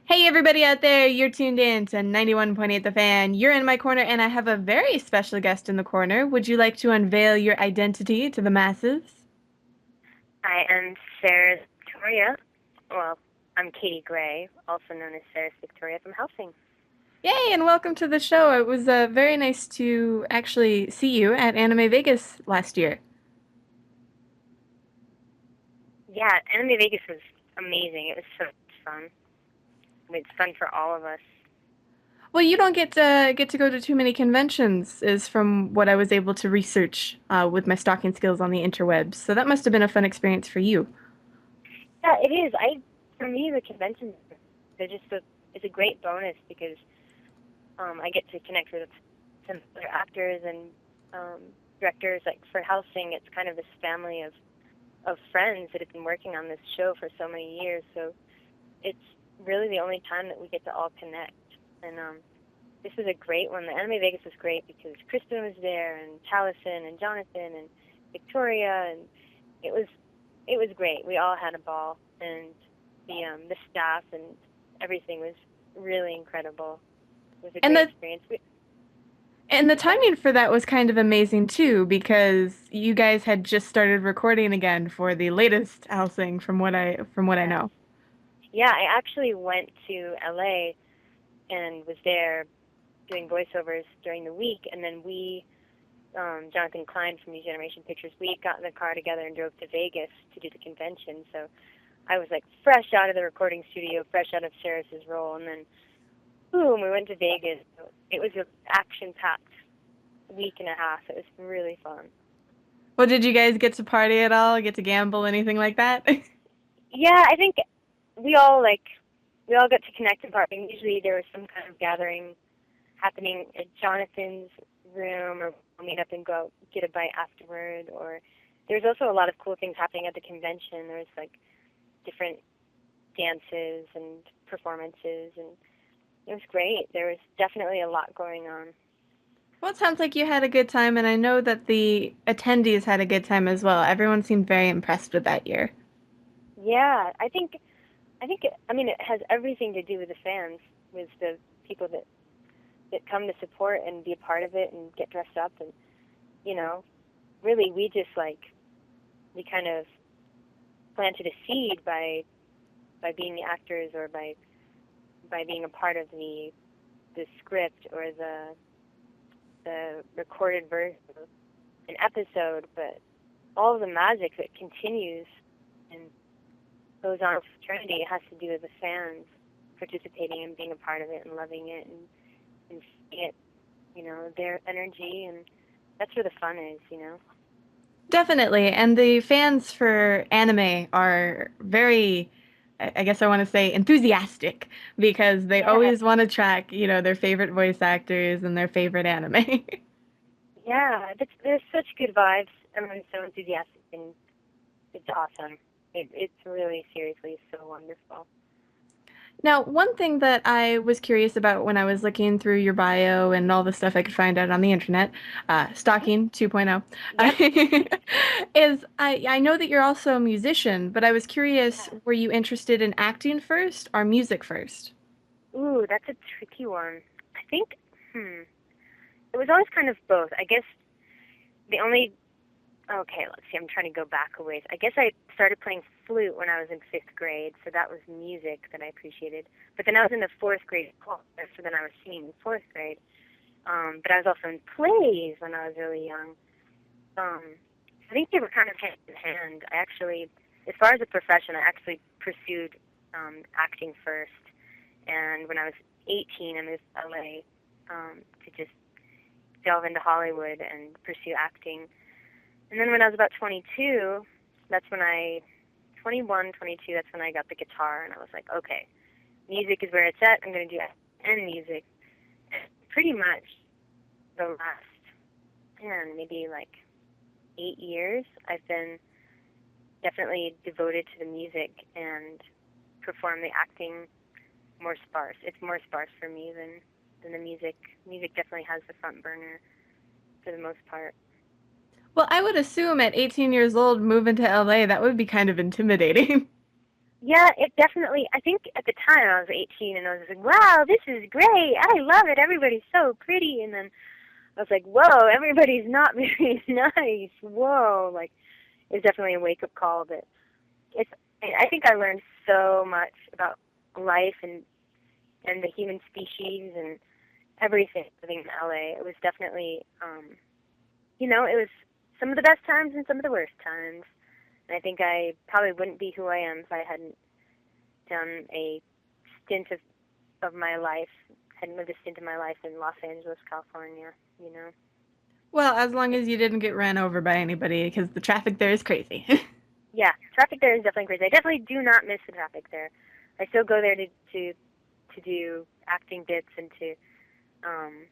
Hey everybody out there, you're tuned in to 91.8 The Fan. You're in my corner and I have a very special guest in the corner. Would you like to unveil your identity to the masses? I am Sarah Victoria. Well, I'm Katie Gray, also known as Sarah Victoria from Helsing. Yay, and welcome to the show. It was very nice to actually see you at Anime Vegas last year. Yeah, Anime Vegas was amazing. It was so much fun. It's fun for all of us. Well, you don't get to go to too many conventions, is from what I was able to research with my stalking skills on the interwebs. So that must have been a fun experience for you. Yeah, it is. For me, the conventions, they're it's a great bonus because I get to connect with some other actors and directors. Like for Helsing, it's kind of this family of friends that have been working on this show for so many years. So it's really the only time that we get to all connect. And this was a great one. The Anime Vegas was great because Kristen was there, and Taliesin, and Jonathan, and Victoria, and it was it was great. We all had a ball, and the staff and everything was really incredible. It was a And great the experience. and the timing for that was kind of amazing too, because you guys had just started recording again for the latest housing from what I Yes, know. yeah. I actually went to LA and was there doing voiceovers during the week, and then Jonathan Klein from New Generation Pictures, we got in the car together and drove to Vegas to do the convention. So I was like fresh out of the recording studio, fresh out of Sarah's role, and then boom, we went to Vegas. So it was an action-packed week and a half. It was really fun. Well, did you guys get to party at all? Get to gamble, anything like that? Yeah, I think we all like we all got to connect and party. Usually there was some kind of gathering happening at Jonathan's room, or we'll meet up and go out, get a bite afterward. Or there's also a lot of cool things happening at the convention. There was like different dances and performances, and it was great. There was definitely a lot going on. Well, it sounds like you had a good time, and I know that the attendees had a good time as well. Everyone seemed very impressed with that year. Yeah, I mean it has everything to do with the fans, with the people that come to support and be a part of it and get dressed up, and you know, really we just we kind of planted a seed by being the actors, or by being a part of the script, or the recorded version of an episode. But all of the magic that continues and goes on with fraternity has to do with the fans participating and being a part of it and loving it, and seeing it, their energy, and that's where the fun is, Definitely, and the fans for anime are very, I guess I want to say enthusiastic because they Yeah, always want to track, their favorite voice actors and their favorite anime. yeah. There's such good vibes. Everyone's so enthusiastic, and it's awesome. It's really, seriously, so wonderful. Now, one thing that I was curious about when I was looking through your bio and all the stuff I could find out on the internet, stalking 2.0, Yep. is I know that you're also a musician, but I was curious, Yeah. were you interested in acting first or music first? Ooh, that's a tricky one. I think, it was always kind of both. I guess the only Okay, let's see. I'm trying to go back a ways. I guess I started playing flute when I was in fifth grade, so that was music that I appreciated. But then I was in the fourth grade choir, so then I was singing in fourth grade. But I was also in plays when I was really young. I think they were kind of hand in hand. I actually, as far as a profession, I actually pursued acting first. And when I was 18, I moved to LA to just delve into Hollywood and pursue acting. And then when I was about 22, that's when I, 21, 22, that's when I got the guitar, and I was like, okay, music is where it's at. I'm going to do and music. And pretty much the last, man, maybe like 8 years, I've been definitely devoted to the music and perform the acting more sparse. It's more sparse for me than the music. Music definitely has the front burner for the most part. Well, I would assume at 18 years old, moving to LA, that would be kind of intimidating. Yeah, it definitely, I think at the time I was 18 and I was like, wow, this is great. I love it. Everybody's so pretty. And then I was like, whoa, everybody's not very nice. Whoa. Like, it was definitely a wake up call. But it's, I think I learned so much about life and the human species and everything living in LA. It was definitely, it was some of the best times and some of the worst times. And I think I probably wouldn't be who I am if I hadn't done a stint of my life, hadn't lived a stint of my life in Los Angeles, California, you know. Well, as long as you didn't get ran over by anybody, because the traffic there is crazy. Yeah, traffic there is definitely crazy. I definitely do not miss the traffic there. I still go there to do acting bits and um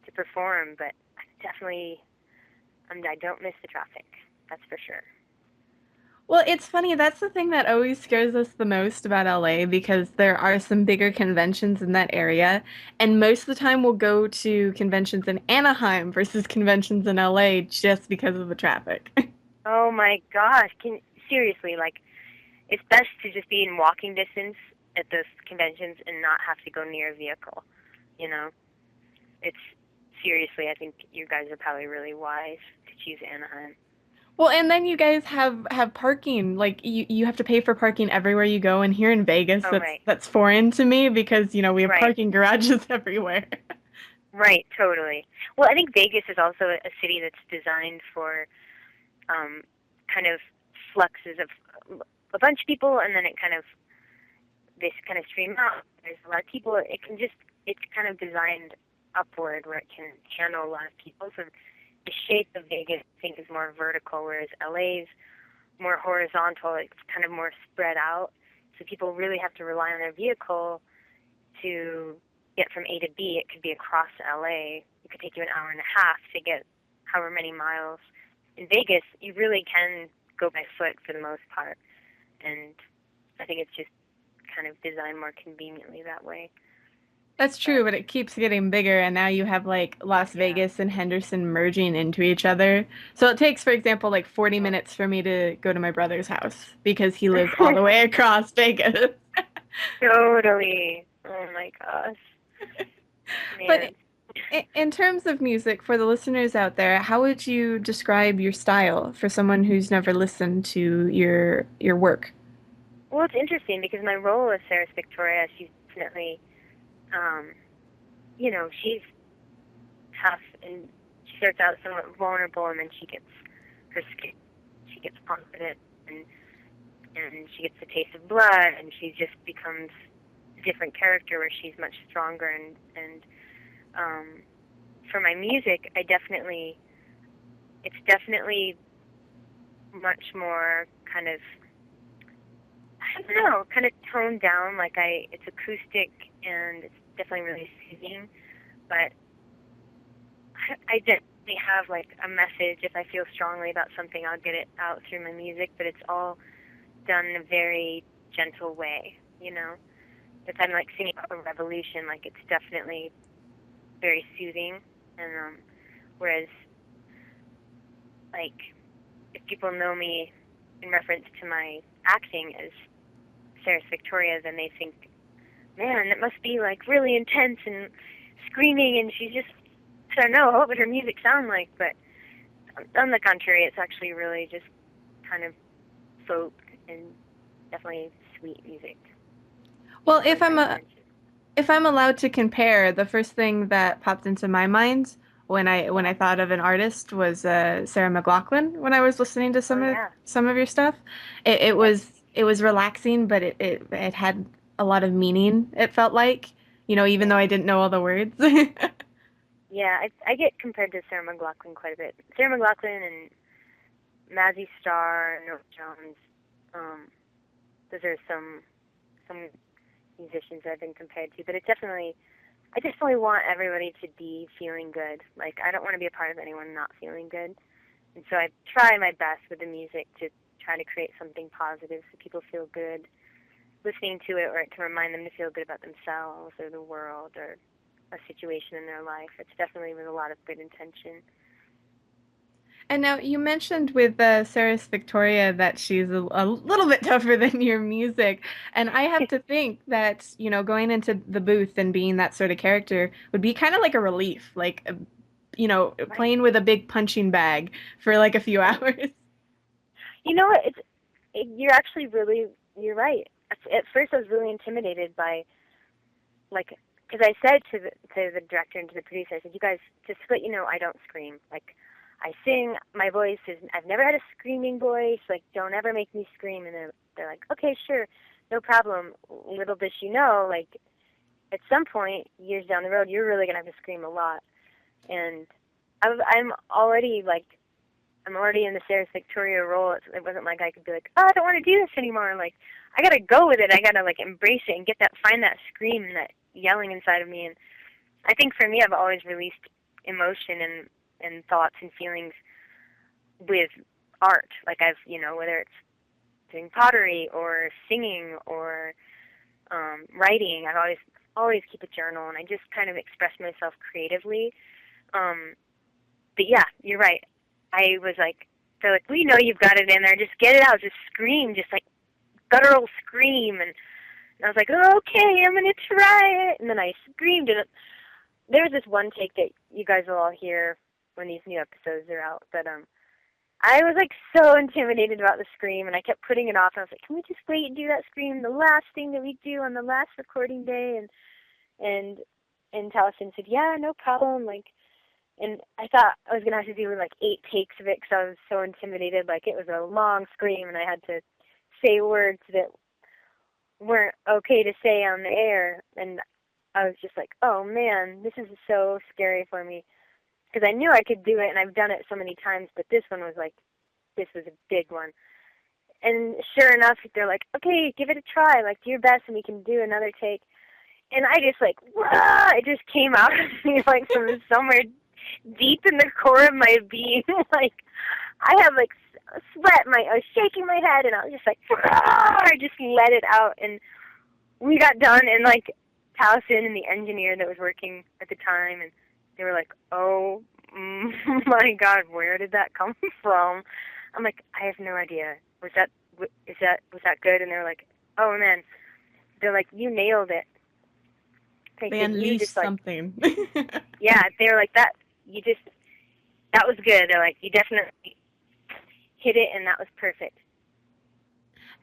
to perform, but I definitely I don't miss the traffic. That's for sure. Well, it's funny. That's the thing that always scares us the most about LA because there are some bigger conventions in that area. And most of the time we'll go to conventions in Anaheim versus conventions in LA just because of the traffic. Oh my gosh, can seriously, like, it's best to just be in walking distance at those conventions and not have to go near a vehicle, you know. It's seriously, I think you guys are probably really wise to choose Anaheim. Well, and then you guys have parking. Like you have to pay for parking everywhere you go. And here in Vegas, Oh that's right, that's foreign to me because, we have right, parking garages everywhere. right, totally. Well, I think Vegas is also a city that's designed for um, kind of fluxes of a bunch of people, and then they kind of stream out. There's a lot of people. It's kind of designed upward where it can handle a lot of people. So the shape of Vegas, I think, is more vertical, whereas LA's more horizontal. It's kind of more spread out. So people really have to rely on their vehicle to get from A to B. It could be across LA. It could take you an hour and a half to get however many miles. In Vegas, you really can go by foot for the most part. And I think it's just kind of designed more conveniently that way. That's true, But but it keeps getting bigger, and now you have like Las yeah. Vegas and Henderson merging into each other. So it takes, for example, like 40 Oh. minutes for me to go to my brother's house because he lives all the way across Vegas. Totally. Oh my gosh. But Man. in terms of music, for the listeners out there, how would you describe your style for someone who's never listened to your work? Well, it's interesting because my role as Sarah's Victoria, she's definitely, um, she's tough and she starts out somewhat vulnerable and then her skin, she gets confident and she gets the taste of blood and she just becomes a different character where she's much stronger and for my music, it's definitely much more kind of, I don't know, kind of toned down. It's acoustic and it's definitely really soothing. But I definitely have like a message. If I feel strongly about something, I'll get it out through my music. But it's all done in a very gentle way. If I'm like singing a revolution, like it's definitely very soothing. And whereas like if people know me in reference to my acting as Sarah's Victoria, then they think, man, it must be like really intense and screaming, and she's just, I don't know, what would her music sound like? But on the contrary, it's actually really just kind of folk and definitely sweet music. Well, Really great intention. if I'm allowed to compare, the first thing that popped into my mind when I Yeah. thought of an artist was Sarah McLachlan when I was listening to Oh yeah. some of your stuff. Yep. It was relaxing, but it had a lot of meaning, it felt like, even though Yeah. I didn't know all the words. Yeah. I get compared to Sarah McLachlan quite a bit. Sarah McLachlan and Mazzy Star, Noah Jones. Um, those are some musicians I've been compared to, but I definitely want everybody to be feeling good. Like I don't want to be a part of anyone not feeling good, and so I try my best with the music to try to create something positive so people feel good listening to it, or it can remind them to feel good about themselves or the world or a situation in their life. It's definitely with a lot of good intention. And now you mentioned with Sarah's Victoria that she's a little bit tougher than your music. And I have to think that, going into the booth and being that sort of character would be kind of like a relief, like, Right. playing with a big punching bag for like a few hours. You know what? You're actually really, you're right. At first, I was really intimidated by, like, because I said to the director and to the producer, I said, you guys, just to let you know, I don't scream. Like, I sing. My voice is. I've never had a screaming voice. Like, don't ever make me scream. And they're like, okay, sure, no problem. Little does she know, like, at some point, years down the road, you're really gonna have to scream a lot. And I'm already like, I'm already in the Sarah's Victoria role. It wasn't like I could be like, oh, I don't want to do this anymore. Like, I gotta go with it. I gotta like embrace it and find that scream and that yelling inside of me. And I think for me, I've always released emotion and thoughts and feelings with art. Like whether it's doing pottery or singing or writing, I've always keep a journal and I just kind of express myself creatively. Um, but yeah, you're right. I was like, they're like, we know you've got it in there. Just get it out. Just scream. Just like guttural scream. And I was like, oh, okay, I'm going to try it. And then I screamed. And there was this one take that you guys will all hear when these new episodes are out. But I was like so intimidated about the scream. And I kept putting it off. And I was like, can we just wait and do that scream the last thing that we do on the last recording day? And, and Taliesin said, yeah, no problem. Like, and I thought I was gonna have to do like 8 takes of it because I was so intimidated. Like it was a long scream, and I had to say words that weren't okay to say on the air. And I was just like, oh man, this is so scary for me because I knew I could do it, and I've done it so many times. But this one was like, this was a big one. And sure enough, they're like, okay, give it a try. Like do your best, and we can do another take. And I just like, wah! It just came out of me like from somewhere deep in the core of my being. Like I had like sweat. I was shaking my head, and I was just like, I just let it out. And we got done, and like Taliesin and the engineer that was working at the time, and they were like, oh my God, where did that come from? I'm like, I have no idea. Was that good? And they're like, oh man, they're like, you nailed it. They They said you unleash just like, something. yeah. They were like that. You just that was good. They're like, you definitely hit it, and that was perfect.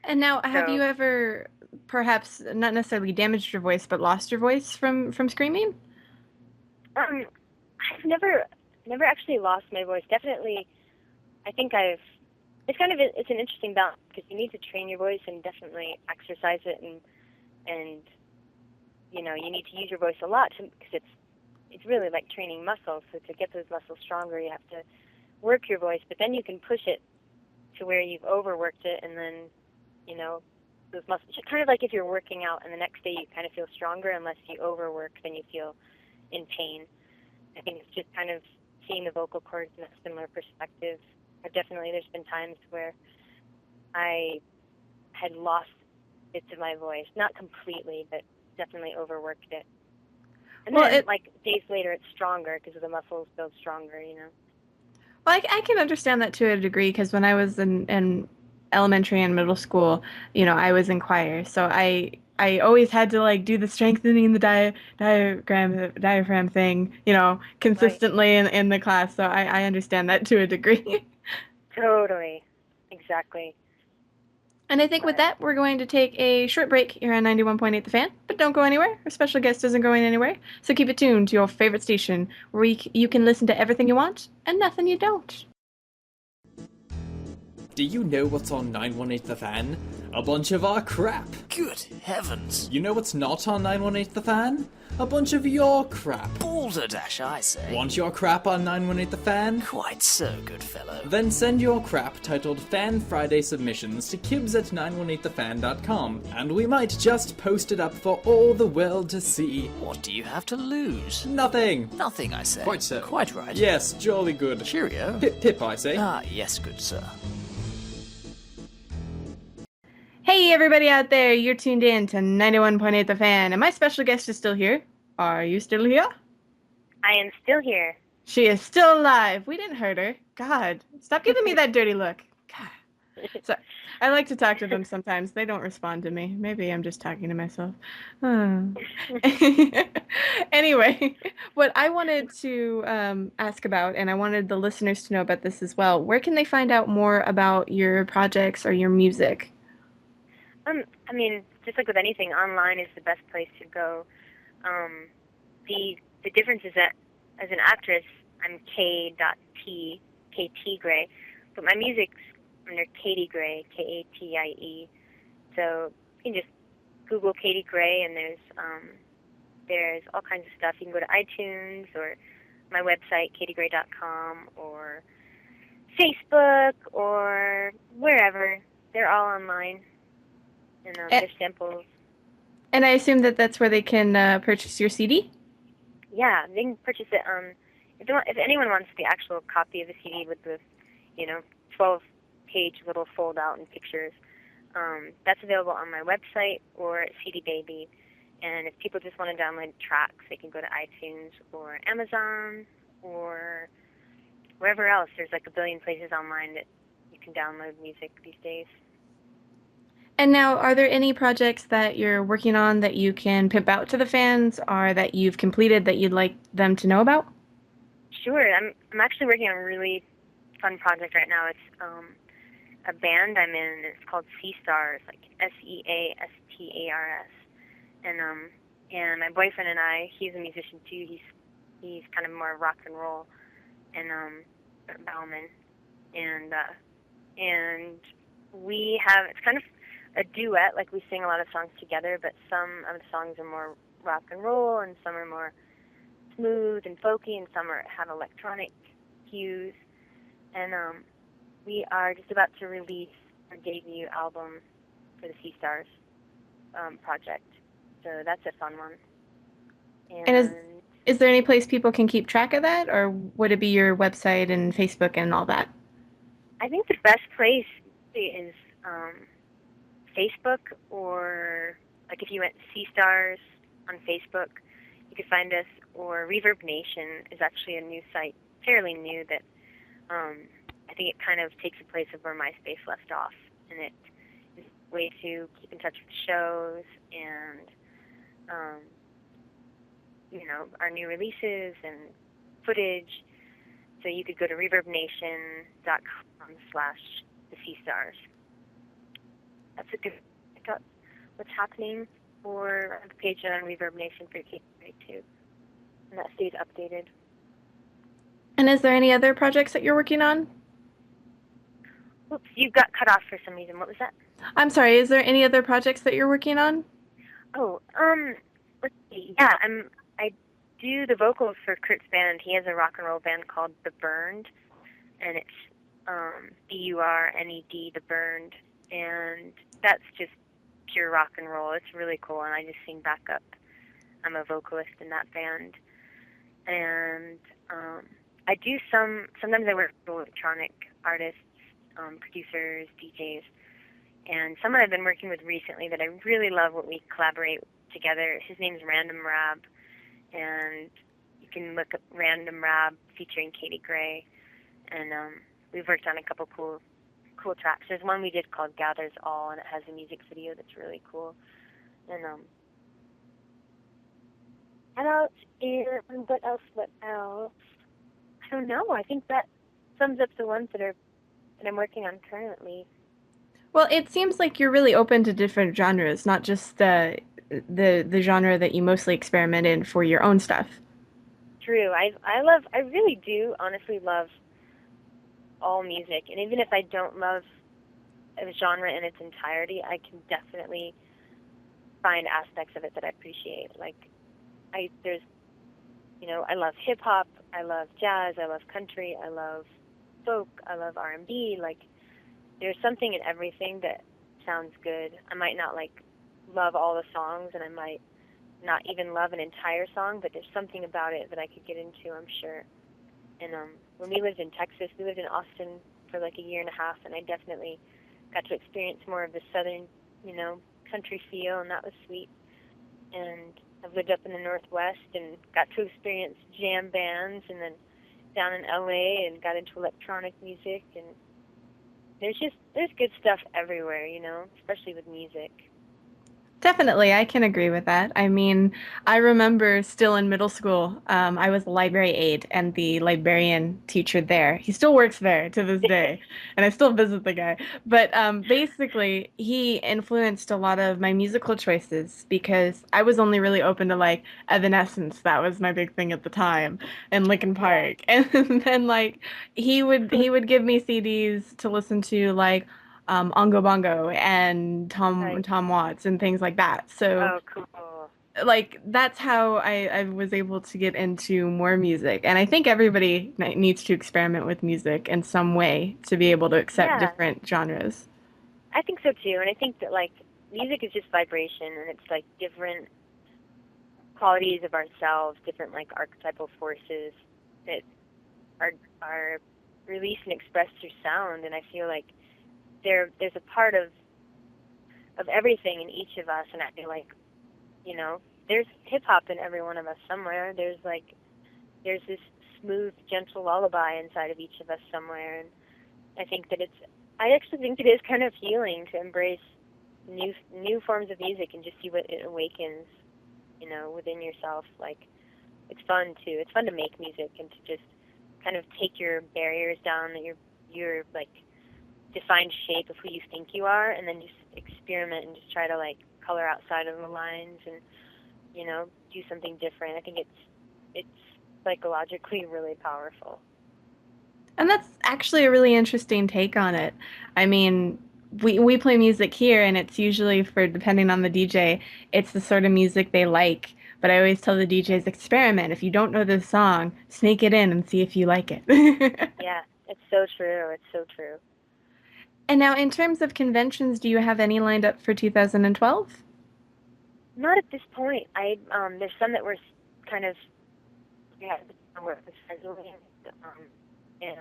And now, have So you ever perhaps not necessarily damaged your voice, but lost your voice from screaming? um, I've never actually lost my voice. Definitely, I think I've. It's kind of it's an interesting balance because you need to train your voice and definitely exercise it and you need to use your voice a lot because it's really like training muscles. So to get those muscles stronger, you have to work your voice, but then you can push it to where you've overworked it, and then you know those muscles. Kind of like if you're working out, and the next day you kind of feel stronger, unless you overwork, then you feel in pain. I think it's just kind of seeing the vocal cords in a similar perspective. Definitely, there's been times where I had lost bits of my voice, not completely, but definitely overworked it. And Well, then, it like days later, it's stronger because the muscles build stronger. Well, I can understand that to a degree because when I was in elementary and middle school, I was in choir, so I always had to like do the strengthening the diaphragm thing, Right. consistently in the class. So I understand that to a degree. Totally. Exactly. And I think with But that, we're going to take a short break here on 91.8 The Fan, but don't go anywhere. Our special guest isn't going anywhere, so keep it tuned to your favorite station where you can listen to everything you want and nothing you don't. Do you know what's on 918 The Fan? A bunch of our crap. Good heavens. You know what's not on 918 The Fan? A bunch of your crap. Balderdash, I say. Want your crap on 918 The Fan? Quite so, good fellow. Then send your crap titled Fan Friday Submissions to kibs at 918thefan.com, and we might just post it up for all the world to see. What do you have to lose? Nothing. Nothing, I say. Quite so. Quite right. Yes, jolly good. Cheerio. Pip pip, I say. Ah, yes, good sir. Hey, everybody out there, you're tuned in to 91.8 The Fan, and my special guest is still here. Are you still here? I am still here. She is still alive. We didn't hurt her. God, stop giving me that dirty look. God. So I like to talk to them sometimes. They don't respond to me. Maybe I'm just talking to myself. Oh. Anyway, what I wanted to ask about, and I wanted the listeners to know about this as well, where can they find out more about your projects or your music? I mean, just like with anything, online is the best place to go. Um, the difference is that as an actress, I'm K.T, KT Gray, but my music's under Katie Gray, Katie. So you can just Google Katie Gray, and there's all kinds of stuff. You can go to iTunes or my website, katiegray.com, or Facebook, or wherever. They're all online, and And, there's samples. and I assume that that's where they can purchase your CD? Yeah, they can purchase it. If anyone wants the actual copy of the CD with the, 12-page little fold-out and pictures, that's available on my website or at CD Baby. And if people just want to download tracks, they can go to iTunes or Amazon or wherever else. There's like a billion places online that you can download music these days. And now, are there any projects that you're working on that you can pimp out to the fans or that you've completed that you'd like them to know about? Sure, I'm actually working on a really fun project right now. It's a band I'm in. It's called Sea Stars, like Seastars, and my boyfriend and I. He's a musician too. He's kind of more rock and roll, and Bauman, and we have it's kind of a duet. Like we sing a lot of songs together, but some of the songs are more rock and roll, and some are more smooth and folky, and some have electronic hues. And we are just about to release our debut album for the Sea Stars project. So that's a fun one. And And is there any place people can keep track of that, or would it be your website and Facebook and all that? I think the best place is Facebook, or like if you went Sea Stars on Facebook, you could find us, or Reverb Nation is actually a new site, fairly new, that I think it kind of takes the place of where MySpace left off, and it is a way to keep in touch with shows and um, our new releases and footage. So you could go to reverbnation.com/the Sea Stars. That's a good look up what's happening, or the page on Reverb Nation for K too, and that stays updated. And is there any other projects that you're working on? Oops, you got cut off for some reason. What was that? I'm sorry, is there any other projects that you're working on? Oh, let's see. Yeah, I do the vocals for Kurt's band. He has a rock and roll band called The Burned, and it's Burned, The Burned, and that's just pure rock and roll. It's really cool, and I just sing backup. I'm a vocalist in that band, and I do sometimes I work with electronic artists, producers, DJs, and someone I've been working with recently that I really love what we collaborate together. His name's Random Rab, and you can look up Random Rab featuring Katie Gray, and we've worked on a couple cool tracks. There's one we did called Gathers All, and it has a music video that's really cool. And what else? I don't know. I think that sums up the ones that I'm working on currently. Well, it seems like you're really open to different genres, not just the genre that you mostly experiment in for your own stuff. True. I really do honestly love all music, and even if I don't love a genre in its entirety, I can definitely find aspects of it that I appreciate. Like I love hip hop, I love jazz, I love country, I love folk, I love R&B. Like there's something in everything that sounds good. I might not love all the songs, and I might not even love an entire song, but there's something about it that I could get into, I'm sure. And when we lived in Texas, we lived in Austin for like a year and a half, and I definitely got to experience more of the southern, country feel, and that was sweet. And I've lived up in the Northwest and got to experience jam bands, and then down in LA and got into electronic music, and there's good stuff everywhere, especially with music. Definitely, I can agree with that. I mean, I remember still in middle school, I was a library aide, and the librarian teacher there, he still works there to this day, and I still visit the guy. But basically, he influenced a lot of my musical choices because I was only really open to like Evanescence. That was my big thing at the time, and Linkin Yeah. Park. And then like he would give me CDs to listen to like Ongo Bongo and Right. Tom Watts and things like that. So Oh, cool. like that's how I was able to get into more music. And I think everybody needs to experiment with music in some way to be able to accept Yeah, different genres. I think so too. And I think that like music is just vibration, and it's like different qualities of ourselves, different like archetypal forces that are are released and expressed through sound. And I feel like there's a part of everything in each of us, and I feel like there's hip hop in every one of us somewhere. There's this smooth, gentle lullaby inside of each of us somewhere, and I think that I actually think it is kind of healing to embrace new forms of music and just see what it awakens, within yourself. Like it's fun too. It's fun to make music and to just kind of take your barriers down, your like defined shape of who you think you are, and then just experiment and just try to like color outside of the lines and do something different. I think it's psychologically really powerful. And that's actually a really interesting take on it. I mean, we play music here and it's usually for depending on the DJ, it's the sort of music they like. But I always tell the DJs experiment. If you don't know this song, sneak it in and see if you like it. Yeah, it's so true. It's so true. And now, in terms of conventions, do you have any lined up for 2012? Not at this point. There's some that were kind of yeah, work with scheduling, and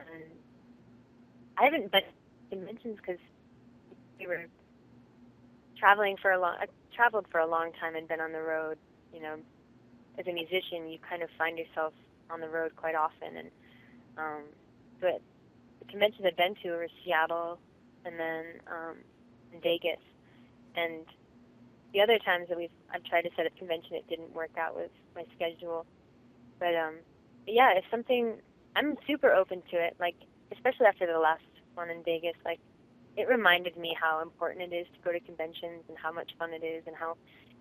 I haven't been to conventions because we were traveling for a long. I traveled for a long time and been on the road. You know, as a musician, you kind of find yourself on the road quite often, and but the conventions I've been to were Seattle, and then Vegas, and the other times that I've tried to set up convention, it didn't work out with my schedule. But yeah, if something, I'm super open to it. Like especially after the last one in Vegas, like it reminded me how important it is to go to conventions and how much fun it is and how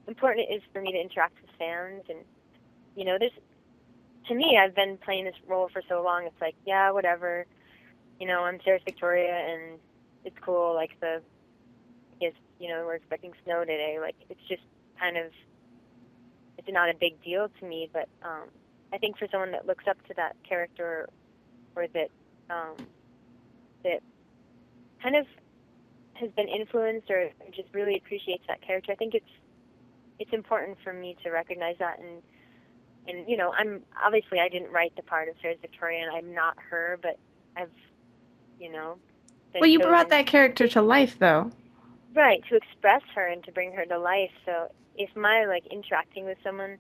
important it is for me to interact with fans. And there's to me, I've been playing this role for so long. It's like yeah, whatever. I'm Sarah's Victoria, and it's cool. Like we're expecting snow today. Like it's just kind of it's not a big deal to me, but I think for someone that looks up to that character or that kind of has been influenced or just really appreciates that character, I think it's important for me to recognize that and I'm obviously I didn't write the part of Sarah's Victoria and I'm not her, but I've been Well, you brought chosen that character to life, though. right to express her and to bring her to life. So if my like interacting with someone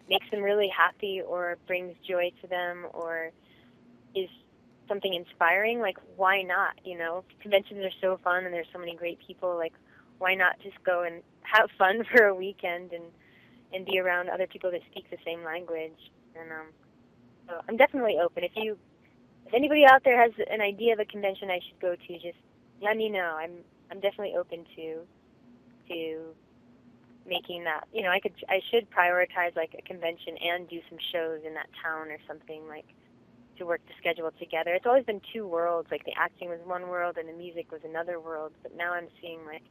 makes them really happy or brings joy to them or is something inspiring, like why not? Conventions are so fun and there's so many great people. Like why not just go and have fun for a weekend and be around other people that speak the same language? And so I'm definitely open. If anybody out there has an idea of a convention I should go to, just let me know. I'm definitely open to making that. I should prioritize like a convention and do some shows in that town or something, like to work the schedule together. It's always been two worlds. Like the acting was one world and the music was another world. But now I'm seeing like,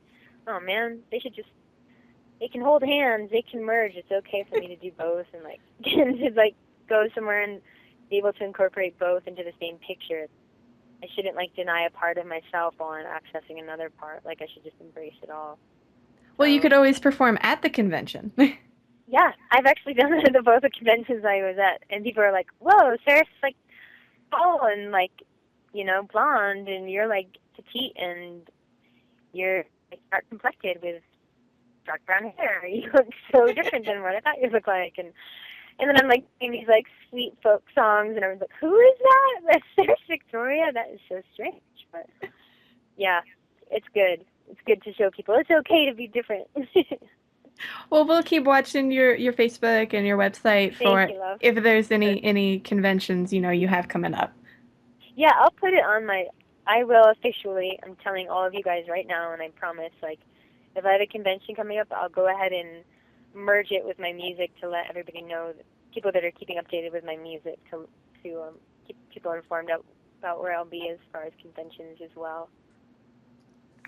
oh man, they can hold hands, they can merge. It's okay for me to do both and like to like go somewhere and be able to incorporate both into the same picture. I shouldn't like deny a part of myself while I'm accessing another part. Like I should just embrace it all. Well, you So could always perform at the convention. yeah, I've actually done it at both the conventions I was at, and people are like, "Whoa, Sarah's like tall and like, blonde, and you're like petite, and you're like dark complected with dark brown hair. You look so different than what I thought you looked like." And And then I'm like singing these like sweet folk songs, and I was like, "Who is that? That's Sarah Victoria. That is so strange." But yeah, it's good. It's good to show people it's okay to be different. Well, we'll keep watching your Facebook and your website Thank for you, love. if there's any conventions you have coming up. Yeah, I'll put it on my. I will officially. I'm telling all of you guys right now, and I promise. Like, if I have a convention coming up, I'll go ahead and merge it with my music to let everybody know, people that are keeping updated with my music, to keep people informed about where I'll be as far as conventions as well.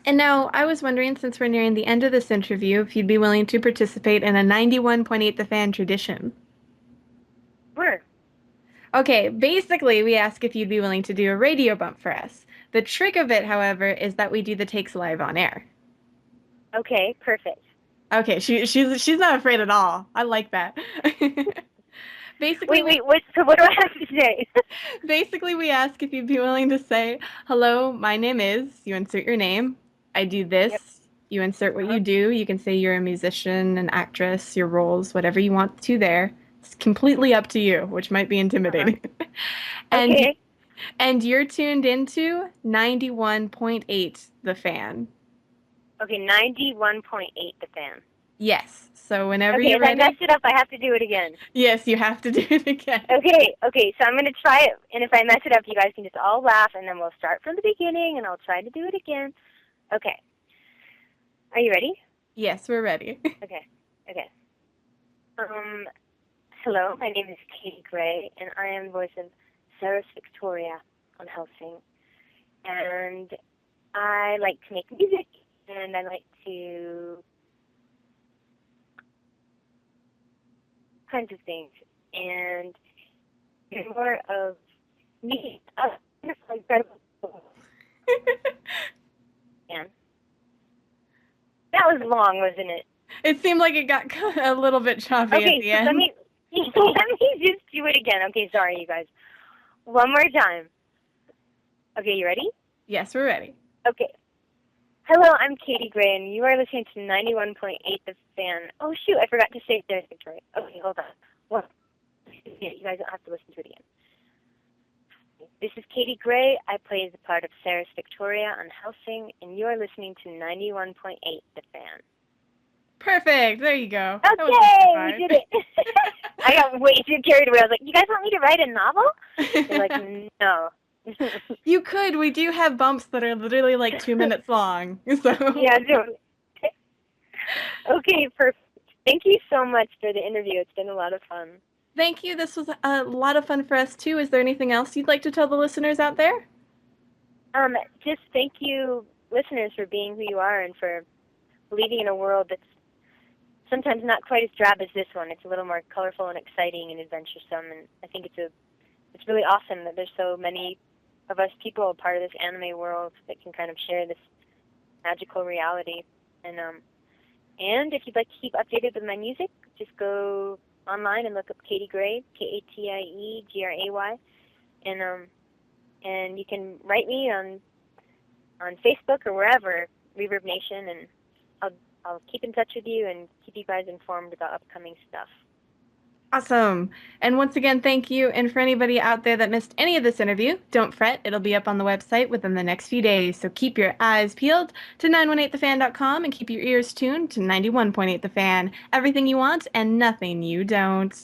And now I was wondering, since we're nearing the end of this interview, if you'd be willing to participate in a 91.8 The Fan tradition. Sure. Okay, basically, we ask if you'd be willing to do a radio bump for us. The trick of it, however, is that we do the takes live on air. Okay. Perfect. Okay, she's not afraid at all. I like that. Basically, Wait, wait. What? So what do I have to say? basically we ask if you'd be willing to say, "Hello, my name is," you insert your name. "I do Yep. this." You insert what Uh-huh. you do. You can say you're a musician, an actress, your roles, whatever you want to there. It's completely up to you, which might be Uh-huh. intimidating. And Okay. and you're tuned into 91.8 The Fan. Okay. 91.8 The Fan. Yes. So whenever Okay. you're If I mess ready, it up, I have to do it again. yes, you have to do it again. Okay. Okay. So I'm gonna try it, and if I mess it up, you guys can just all laugh, and then we'll start from the beginning, and I'll try to do it again. Okay. Are you ready? Yes, we're ready. Okay. Okay. Um. Hello. My name is Katie Gray, and I am the voice of Sarah Victoria on Helsing, and I like to make music, and I like to kinds of things, and it's more of me. Wonderful, incredible. Man, that was long, wasn't it? It seemed like it got a little bit choppy at Okay, the so let end. me let me just do it again. Okay, sorry, you guys. One more time. Okay, you ready? Yes, we're ready. Okay. Hello, I'm Katie Gray, and you are listening to 91.8 The Fan. Oh, shoot, I forgot to say Sarah Victoria. Okay, hold on. Well, you guys don't have to listen to it again. This is Katie Gray. I play the part of Sarah Victoria on Helsing, and you are listening to 91.8 The Fan. Perfect. There you go. Okay, we did it. I got way too carried away. I was like, you guys want me to write a novel? They're like, no. You could. We do have bumps that are literally like 2 minutes long. So Yeah, no. Okay, perfect. Thank you so much for the interview. It's been a lot of fun. thank you. This was a lot of fun for us too. Is there anything else you'd like to tell the listeners out there? Just thank you, listeners, for being who you are and for believing in a world that's sometimes not quite as drab as this one. It's a little more colorful and exciting and adventuresome, and I think it's really awesome that there's so many of us people a part of this anime world that can kind of share this magical reality. And if you'd like to keep updated with my music, just go online and look up Katie Gray, KatieGray, and you can write me on Facebook or wherever, Reverb Nation, and I'll keep in touch with you and keep you guys informed about upcoming stuff. Awesome. And once again, thank you. And for anybody out there that missed any of this interview, don't fret. It'll be up on the website within the next few days. So keep your eyes peeled to 918thefan.com and keep your ears tuned to 91.8 The Fan. Everything you want and nothing you don't.